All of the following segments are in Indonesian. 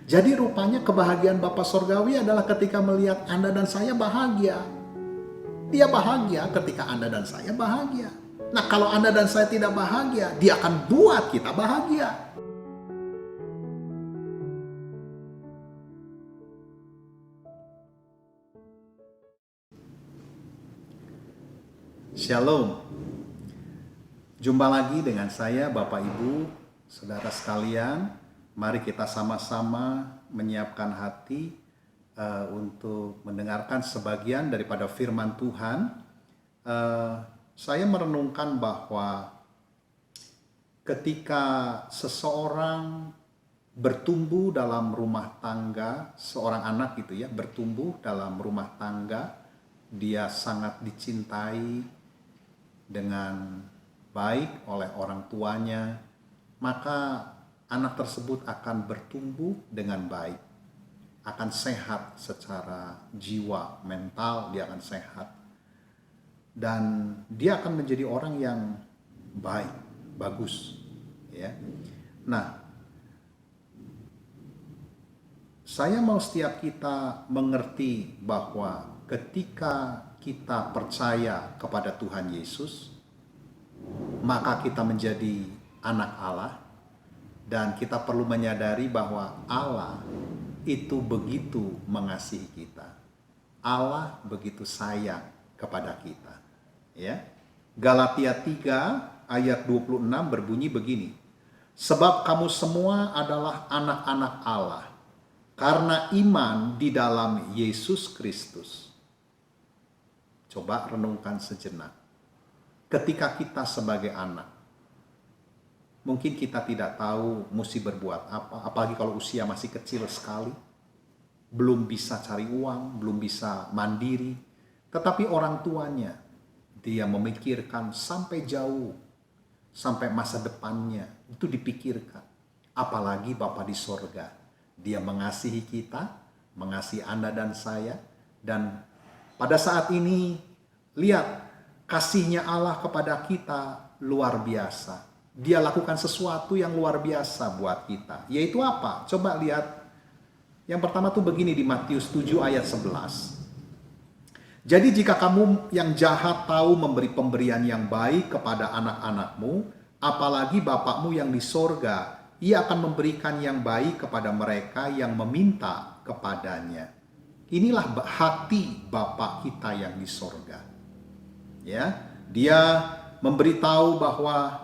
Jadi rupanya kebahagiaan Bapa Sorgawi adalah ketika melihat Anda dan saya bahagia. Dia bahagia ketika Anda dan saya bahagia. Nah, kalau Anda dan saya tidak bahagia, Dia akan buat kita bahagia. Shalom. Jumpa lagi dengan saya, Bapak Ibu, saudara sekalian. Mari kita sama-sama menyiapkan hati untuk mendengarkan sebagian daripada firman Tuhan. Saya merenungkan bahwa ketika seseorang bertumbuh dalam rumah tangga, seorang anak gitu ya, bertumbuh dalam rumah tangga, dia sangat dicintai dengan baik oleh orang tuanya, maka anak tersebut akan bertumbuh dengan baik, akan sehat secara jiwa, mental dia akan sehat, dan dia akan menjadi orang yang baik, bagus, ya. Nah, saya mau setiap kita mengerti bahwa ketika kita percaya kepada Tuhan Yesus, maka kita menjadi anak Allah, dan kita perlu menyadari bahwa Allah itu begitu mengasihi kita. Allah begitu sayang kepada kita. Ya. Galatia 3 ayat 26 berbunyi begini. Sebab kamu semua adalah anak-anak Allah karena iman di dalam Yesus Kristus. Coba renungkan sejenak. Ketika kita sebagai anak, mungkin kita tidak tahu mesti berbuat apa, apalagi kalau usia masih kecil sekali, belum bisa cari uang, belum bisa mandiri, tetapi orang tuanya, dia memikirkan sampai jauh, sampai masa depannya, itu dipikirkan. Apalagi Bapa di sorga, dia mengasihi kita, mengasihi Anda dan saya, dan pada saat ini, lihat, kasihnya Allah kepada kita luar biasa. Dia lakukan sesuatu yang luar biasa buat kita. Yaitu apa? Coba lihat. Yang pertama tuh begini di Matius 7 ayat 11. Jadi jika kamu yang jahat tahu memberi pemberian yang baik kepada anak-anakmu, apalagi Bapakmu yang di sorga, Ia akan memberikan yang baik kepada mereka yang meminta kepadanya. Inilah hati Bapa kita yang di sorga. Ya, Dia memberitahu bahwa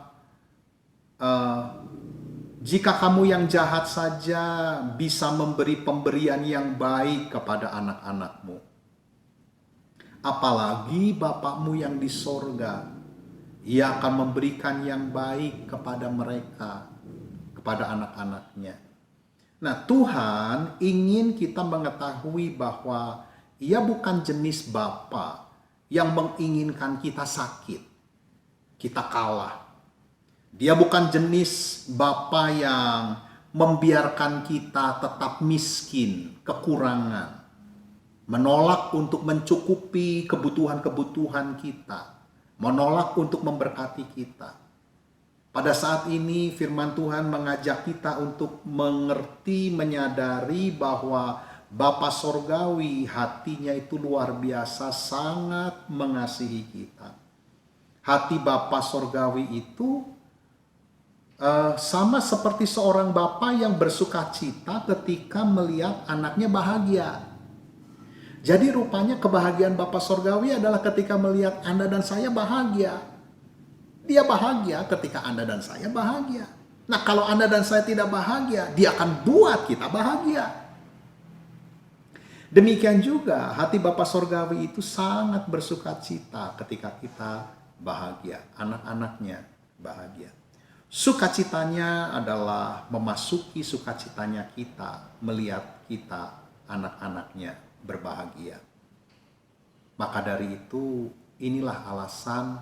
jika kamu yang jahat saja bisa memberi pemberian yang baik kepada anak-anakmu, apalagi Bapakmu yang di sorga, Ia akan memberikan yang baik kepada mereka, kepada anak-anaknya. Nah, Tuhan ingin kita mengetahui bahwa Ia bukan jenis Bapa yang menginginkan kita sakit, kita kalah. Dia bukan jenis Bapa yang membiarkan kita tetap miskin, kekurangan, menolak untuk mencukupi kebutuhan-kebutuhan kita, menolak untuk memberkati kita. Pada saat ini firman Tuhan mengajak kita untuk mengerti, menyadari bahwa Bapa Sorgawi hatinya itu luar biasa, sangat mengasihi kita. Hati Bapa Sorgawi itu sama seperti seorang bapa yang bersuka cita ketika melihat anaknya bahagia. Jadi rupanya kebahagiaan Bapa Sorgawi adalah ketika melihat Anda dan saya bahagia. Dia bahagia ketika Anda dan saya bahagia. Nah, kalau Anda dan saya tidak bahagia, Dia akan buat kita bahagia. Demikian juga hati Bapa Sorgawi itu sangat bersuka cita ketika kita bahagia, anak-anaknya bahagia. Sukacitanya adalah memasuki sukacitanya kita melihat kita, anak-anaknya berbahagia. Maka dari itu, inilah alasan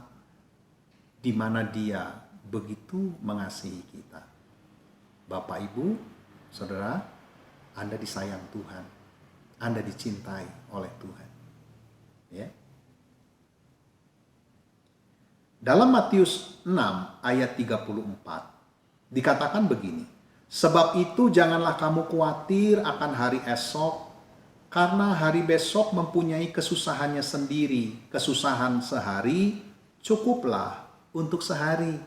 di mana Dia begitu mengasihi kita. Bapak, Ibu, Saudara, Anda disayang Tuhan. Anda dicintai oleh Tuhan. Ya. Dalam Matius 6 ayat 34 dikatakan begini. Sebab itu janganlah kamu khawatir akan hari esok, karena hari besok mempunyai kesusahannya sendiri. Kesusahan sehari cukuplah untuk sehari.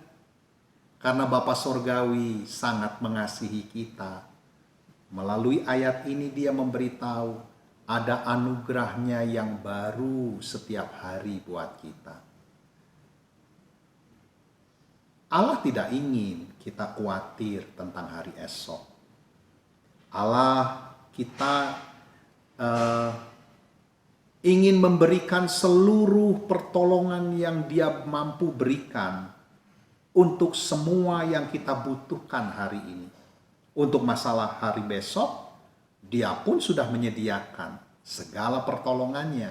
Karena Bapa Sorgawi sangat mengasihi kita. Melalui ayat ini dia memberitahu ada anugerahnya yang baru setiap hari buat kita. Allah tidak ingin kita khawatir tentang hari esok. Allah kita ingin memberikan seluruh pertolongan yang dia mampu berikan untuk semua yang kita butuhkan hari ini. Untuk masalah hari besok, dia pun sudah menyediakan segala pertolongannya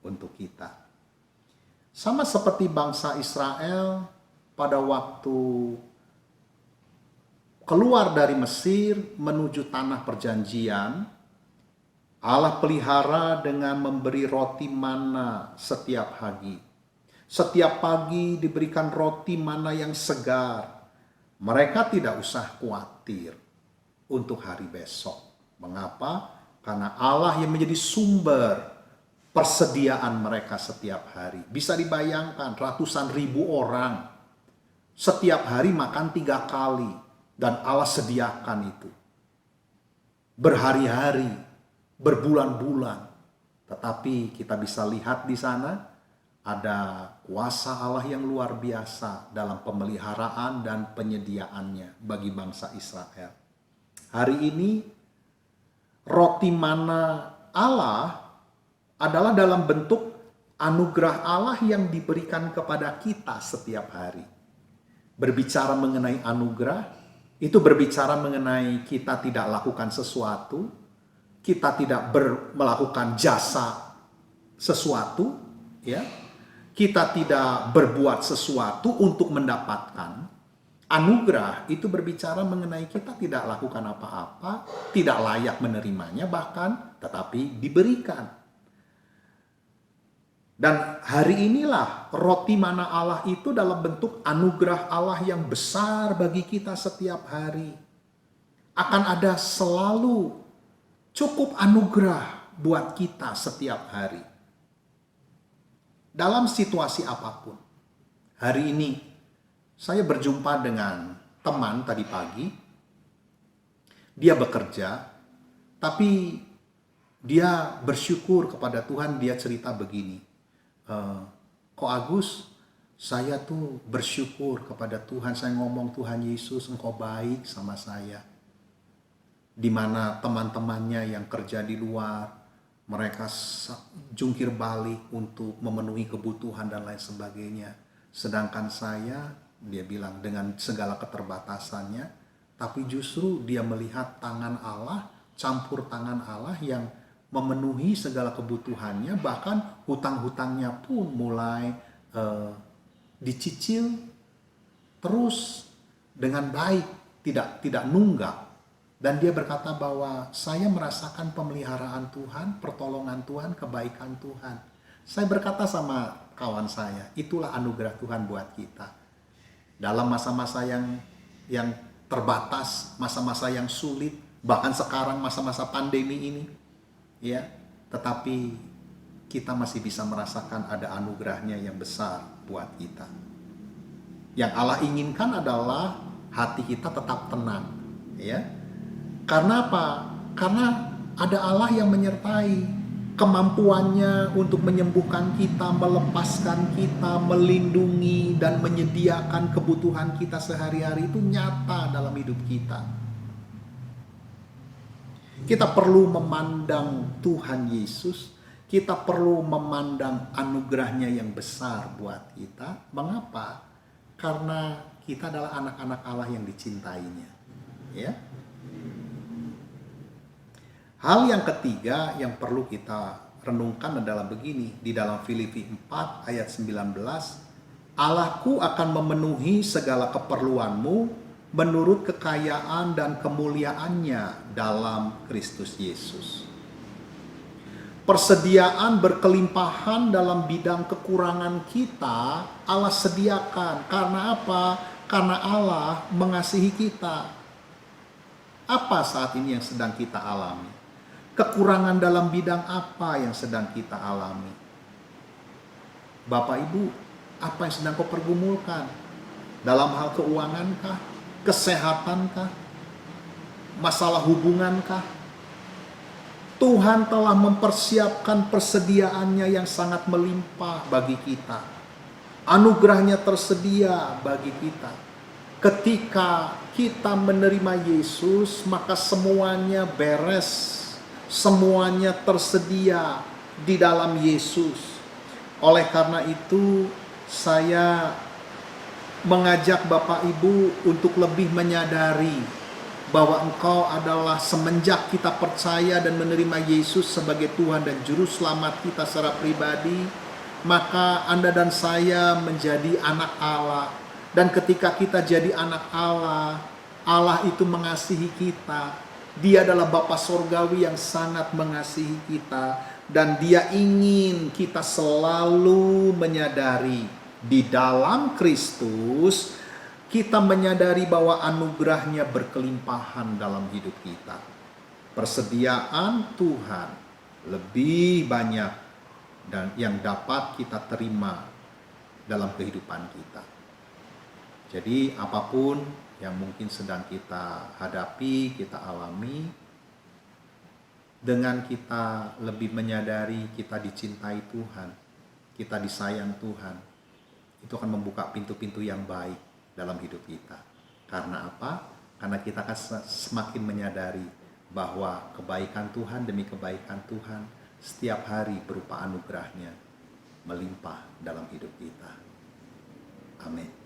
untuk kita. Sama seperti bangsa Israel pada waktu keluar dari Mesir menuju tanah perjanjian, Allah pelihara dengan memberi roti mana setiap pagi. Setiap pagi diberikan roti mana yang segar. Mereka tidak usah khawatir untuk hari besok. Mengapa? Karena Allah yang menjadi sumber persediaan mereka setiap hari. Bisa dibayangkan ratusan ribu orang setiap hari makan 3 kali. Dan Allah sediakan itu. Berhari-hari, berbulan-bulan. Tetapi kita bisa lihat di sana ada kuasa Allah yang luar biasa dalam pemeliharaan dan penyediaannya bagi bangsa Israel. Hari ini roti mana Allah adalah dalam bentuk anugerah Allah yang diberikan kepada kita setiap hari. Berbicara mengenai anugerah, itu berbicara mengenai kita tidak lakukan sesuatu, kita tidak melakukan jasa sesuatu, ya. Kita tidak berbuat sesuatu untuk mendapatkan. Anugerah itu berbicara mengenai kita tidak lakukan apa-apa, tidak layak menerimanya bahkan, tetapi diberikan. Dan hari inilah roti mana Allah itu dalam bentuk anugerah Allah yang besar bagi kita setiap hari. Akan ada selalu cukup anugerah buat kita setiap hari. Dalam situasi apapun. Hari ini saya berjumpa dengan teman tadi pagi. Dia bekerja, tapi dia bersyukur kepada Tuhan. Dia cerita begini, Ko Agus, saya tuh bersyukur kepada Tuhan. Saya ngomong, Tuhan Yesus Engkau baik sama saya. Di mana teman-temannya yang kerja di luar, mereka jungkir balik untuk memenuhi kebutuhan dan lain sebagainya. Sedangkan saya, dia bilang dengan segala keterbatasannya, tapi justru dia melihat tangan Allah, campur tangan Allah yang memenuhi segala kebutuhannya, bahkan hutang-hutangnya pun mulai dicicil terus dengan baik, tidak nunggak. Dan dia berkata bahwa saya merasakan pemeliharaan Tuhan, pertolongan Tuhan, kebaikan Tuhan. Saya berkata sama kawan saya, itulah anugerah Tuhan buat kita. Dalam masa-masa yang terbatas, masa-masa yang sulit, bahkan sekarang masa-masa pandemi ini, ya, tetapi kita masih bisa merasakan ada anugerahnya yang besar buat kita. Yang Allah inginkan adalah hati kita tetap tenang, ya. Karena apa? Karena ada Allah yang menyertai, kemampuannya untuk menyembuhkan kita, melepaskan kita, melindungi dan menyediakan kebutuhan kita sehari-hari itu nyata dalam hidup kita. Kita perlu memandang Tuhan Yesus, kita perlu memandang anugerahnya yang besar buat kita. Mengapa? Karena kita adalah anak-anak Allah yang dicintainya, ya. Hal yang ketiga yang perlu kita renungkan adalah begini. Di dalam Filipi 4 ayat 19. Allahku akan memenuhi segala keperluanmu menurut kekayaan dan kemuliaannya dalam Kristus Yesus. Persediaan berkelimpahan dalam bidang kekurangan kita Allah sediakan. Karena apa? Karena Allah mengasihi kita. Apa saat ini yang sedang kita alami? Kekurangan dalam bidang apa yang sedang kita alami? Bapak Ibu, apa yang sedang kau pergumulkan? Dalam hal keuangankah? Kesehatankah? Masalah hubungankah? Tuhan telah mempersiapkan persediaannya yang sangat melimpah bagi kita. Anugerahnya tersedia bagi kita. Ketika kita menerima Yesus, maka semuanya beres. Semuanya tersedia di dalam Yesus. Oleh karena itu, saya mengajak Bapak Ibu untuk lebih menyadari bahwa engkau adalah, semenjak kita percaya dan menerima Yesus sebagai Tuhan dan Juru Selamat kita secara pribadi, maka Anda dan saya menjadi anak Allah. Dan ketika kita jadi anak Allah, Allah itu mengasihi kita. Dia adalah Bapa Sorgawi yang sangat mengasihi kita. Dan Dia ingin kita selalu menyadari di dalam Kristus, kita menyadari bahwa anugerahnya berkelimpahan dalam hidup kita. Persediaan Tuhan lebih banyak dan yang dapat kita terima dalam kehidupan kita. Jadi apapun yang mungkin sedang kita hadapi, kita alami, dengan kita lebih menyadari kita dicintai Tuhan, kita disayang Tuhan, itu akan membuka pintu-pintu yang baik dalam hidup kita. Karena apa? Karena kita akan semakin menyadari bahwa kebaikan Tuhan demi kebaikan Tuhan setiap hari berupa anugerahnya melimpah dalam hidup kita. Amin.